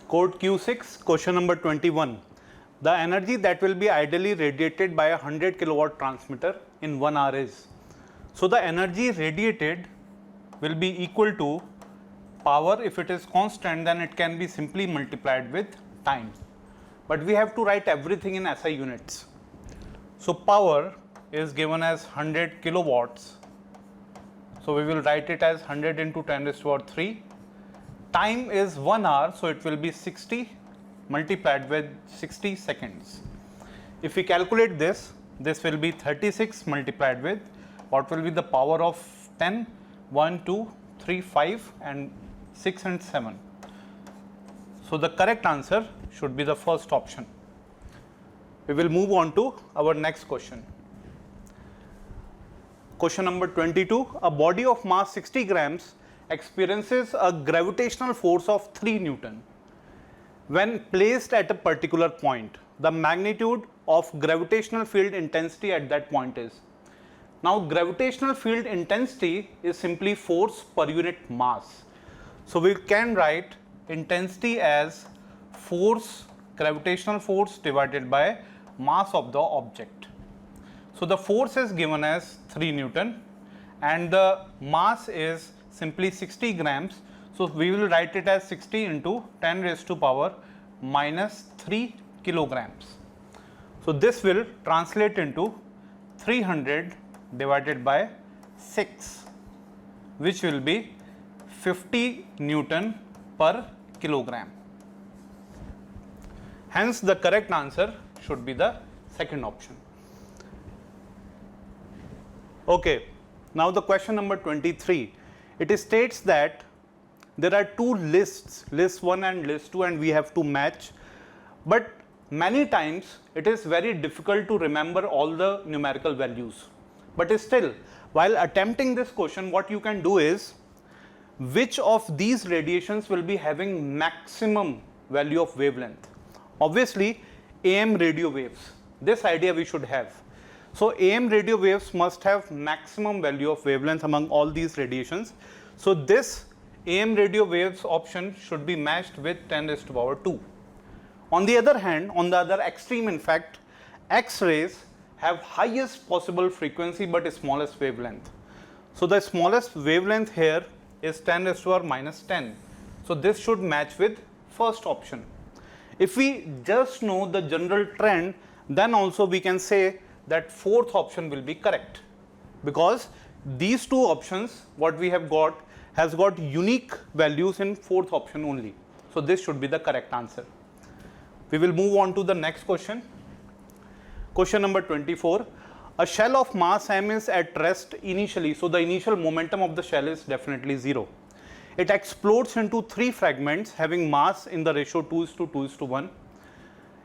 Code Q6, question number 21. The energy that will be ideally radiated by a 100 kilowatt transmitter in 1 hour is. So the energy radiated will be equal to power. If it is constant, then it can be simply multiplied with time. But we have to write everything in SI units. So power is given as 100 kilowatts. So we will write it as 100 into 10 raised to the power 3. Time is 1 hour, so it will be 60 multiplied with 60 seconds. If we calculate this, this will be 36 multiplied with what will be the power of 10, 1, 2, 3, 5 and 6 and 7. So the correct answer should be the first option. We will move on to our next question. Question number 22. A body of mass 60 grams experiences a gravitational force of 3 Newton. When placed at a particular point, the magnitude of gravitational field intensity at that point is. Now gravitational field intensity is simply force per unit mass. So we can write intensity as force, gravitational force divided by mass of the object. So the force is given as 3 Newton and the mass is simply 60 grams. So we will write it as 60 into 10 raised to power minus 3 kilograms. So this will translate into 300 divided by 6, which will be 50 Newton per kilogram. Hence the correct answer should be the second option. Okay, now the question number 23. It states that there are two lists, list 1 and list 2, and we have to match. But many times it is very difficult to remember all the numerical values. But still, while attempting this question, what you can do is, which of these radiations will be having maximum value of wavelength? Obviously, AM radio waves. This idea we should have. So AM radio waves must have maximum value of wavelength among all these radiations. So this AM radio waves option should be matched with 10 raised to the power 2. On the other hand, on the other extreme, in fact, X-rays have highest possible frequency but smallest wavelength. So the smallest wavelength here is 10 raised to the power minus 10. So this should match with first option. If we just know the general trend, then also we can say that fourth option will be correct, because these two options what we have got has got unique values in fourth option only. So this should be the correct answer. We will move on to the next question. Question number 24. A shell of mass m is at rest initially, so the initial momentum of the shell is definitely 0. It explodes into 3 fragments having mass in the ratio 2:2:1.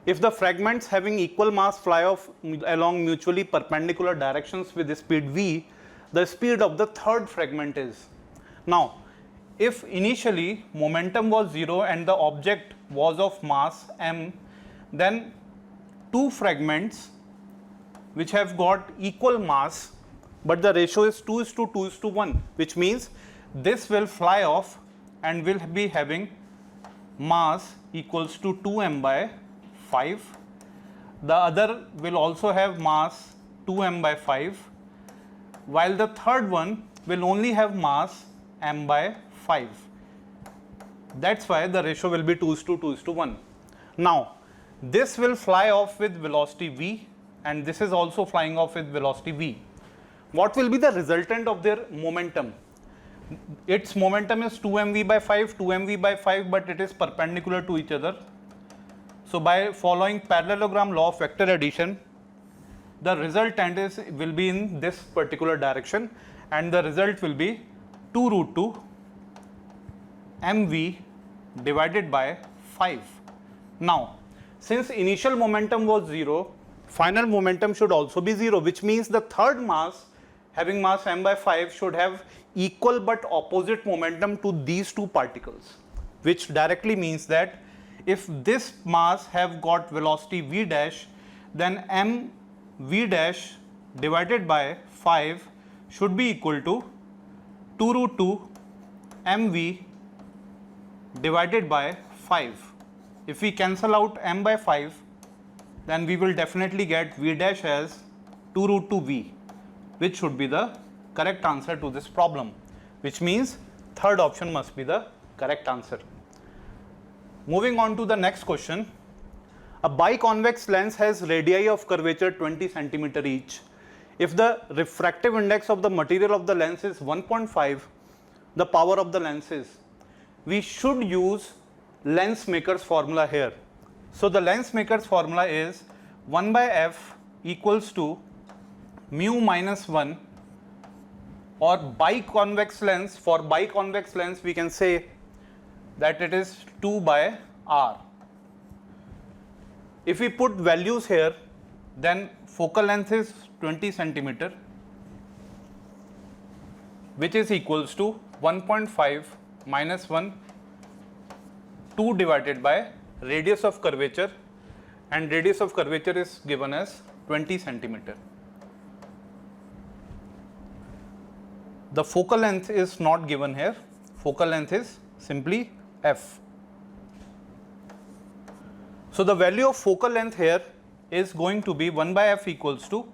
If the fragments having equal mass fly off along mutually perpendicular directions with the speed v, the speed of the third fragment is. Now, if initially momentum was 0 and the object was of mass m, then 2 fragments which have got equal mass, but the ratio is 2:2:1, which means this will fly off and will be having mass equals to 2m by 5. The other will also have mass 2m by 5, while the third one will only have mass m by 5. That's why the ratio will be 2:2:1. Now, this will fly off with velocity v, and this is also flying off with velocity v. What will be the resultant of their momentum? Its momentum is 2mv by 5, 2mv by 5, but it is perpendicular to each other. So by following parallelogram law of vector addition, the resultant will be in this particular direction, and the result will be 2√2 mv divided by 5. Now, since initial momentum was 0, final momentum should also be 0, which means the third mass having mass m by 5 should have equal but opposite momentum to these two particles, which directly means that if this mass have got velocity v dash, then m v dash divided by 5 should be equal to 2√2 mv divided by 5. if we cancel out m by 5, then we will definitely get v dash as 2 root 2 v, which should be the correct answer to this problem, which means third option must be the correct answer. Moving on to the next question. A biconvex lens has radii of curvature 20 centimeter each. If the refractive index of the material of the lens is 1.5, the power of the lens is. We should use lens maker's formula here. So the lens maker's formula is 1 by f equals to mu minus 1, or biconvex lens, for biconvex lens we can say that it is 2 by r. If we put values here, then focal length is 20 centimeter, which is equals to 1.5 minus 1, 2 divided by radius of curvature, and radius of curvature is given as 20 centimeter. The focal length is not given here, focal length is simply f. So the value of focal length here is going to be 1 by f equals to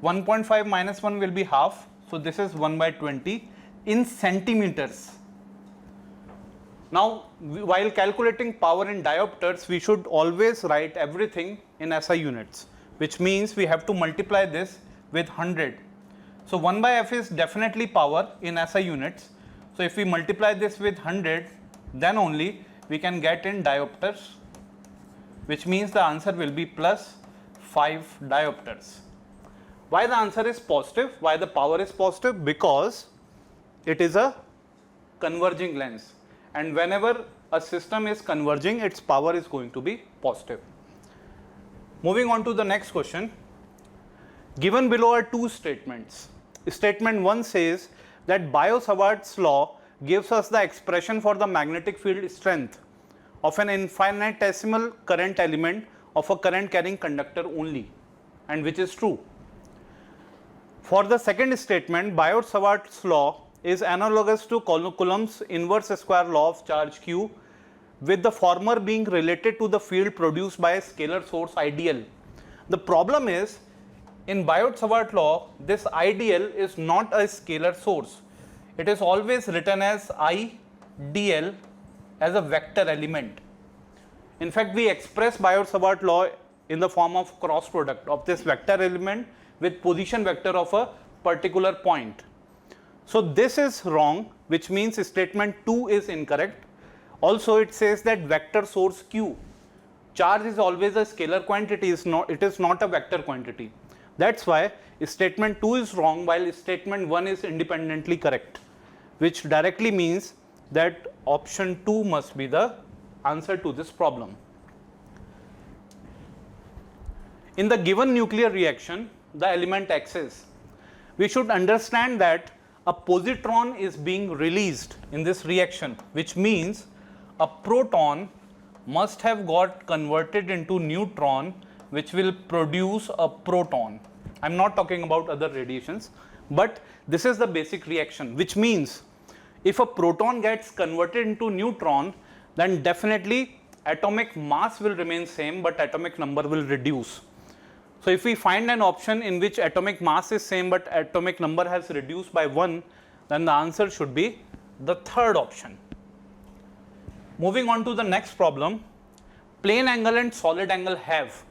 1.5 minus 1 will be half, so this is 1 by 20 in centimeters. Now while calculating power in diopters, we should always write everything in SI units, which means we have to multiply this with 100. So 1 by f is definitely power in SI units. So if we multiply this with 100, then only we can get in diopters, which means the answer will be plus 5 diopters. Why the answer is positive? Why the power is positive? Because it is a converging lens, and whenever a system is converging, its power is going to be positive. Moving on to the next question. Given below are two statements. Statement 1 says that Biot-Savart's law gives us the expression for the magnetic field strength of an infinitesimal current element of a current carrying conductor only, and which is true. For the second statement, Biot-Savart's law is analogous to Coulomb's inverse square law of charge q, with the former being related to the field produced by a scalar source ideal. The problem is, in Biot-Savart law, this ideal is not a scalar source. It is always written as I dl as a vector element. In fact, we express Biot-Savart law in the form of cross product of this vector element with position vector of a particular point. So this is wrong, which means statement 2 is incorrect. Also it says that vector source q. Charge is always a scalar quantity, it is not a vector quantity. That's why statement 2 is wrong while statement 1 is independently correct, which directly means that option 2 must be the answer to this problem. In the given nuclear reaction, the element X's, we should understand that a positron is being released in this reaction, which means a proton must have got converted into neutron, which will produce a proton. I am not talking about other radiations, but this is the basic reaction, which means if a proton gets converted into neutron, then definitely atomic mass will remain same, but atomic number will reduce. So if we find an option in which atomic mass is same but atomic number has reduced by 1, then the answer should be the third option. Moving on to the next problem. Plane angle and solid angle have.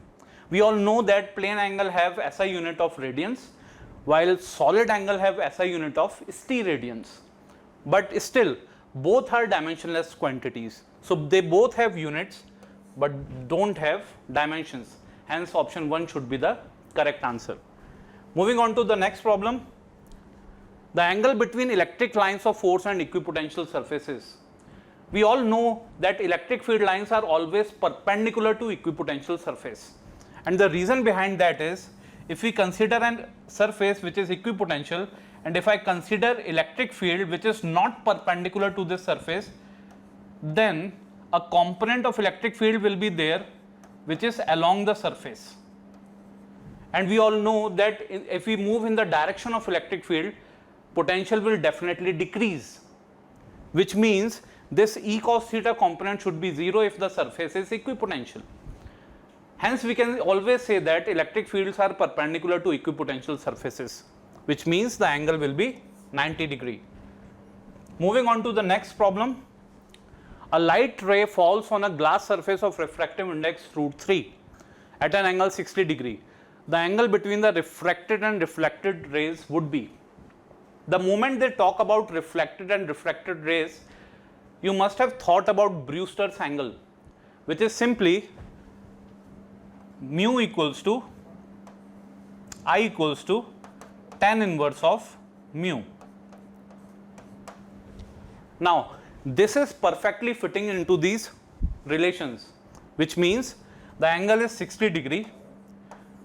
We all know that plane angle have SI unit of radians, while solid angle have SI unit of st-radians. But still, both are dimensionless quantities. So they both have units, but don't have dimensions. Hence, option 1 should be the correct answer. Moving on to the next problem. The angle between electric lines of force and equipotential surfaces. We all know that electric field lines are always perpendicular to equipotential surface. And the reason behind that is, if we consider a surface which is equipotential, and if I consider electric field which is not perpendicular to this surface, then a component of electric field will be there which is along the surface. And we all know that if we move in the direction of electric field, potential will definitely decrease, which means this E cos theta component should be 0 if the surface is equipotential. Hence we can always say that electric fields are perpendicular to equipotential surfaces, which means the angle will be 90 degree. Moving on to the next problem. A light ray falls on a glass surface of refractive index √3 at an angle 60 degree. The angle between the refracted and reflected rays would be. The moment they talk about reflected and refracted rays, you must have thought about Brewster's angle, which is simply mu equals to I equals to tan inverse of mu. Now, this is perfectly fitting into these relations, which means the angle is 60 degree,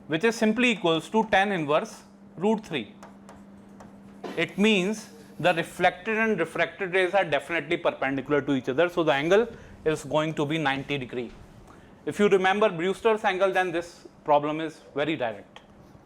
which is simply equals to tan inverse √3. It means the reflected and refracted rays are definitely perpendicular to each other, so the angle is going to be 90 degree. If you remember Brewster's angle, then this problem is very direct.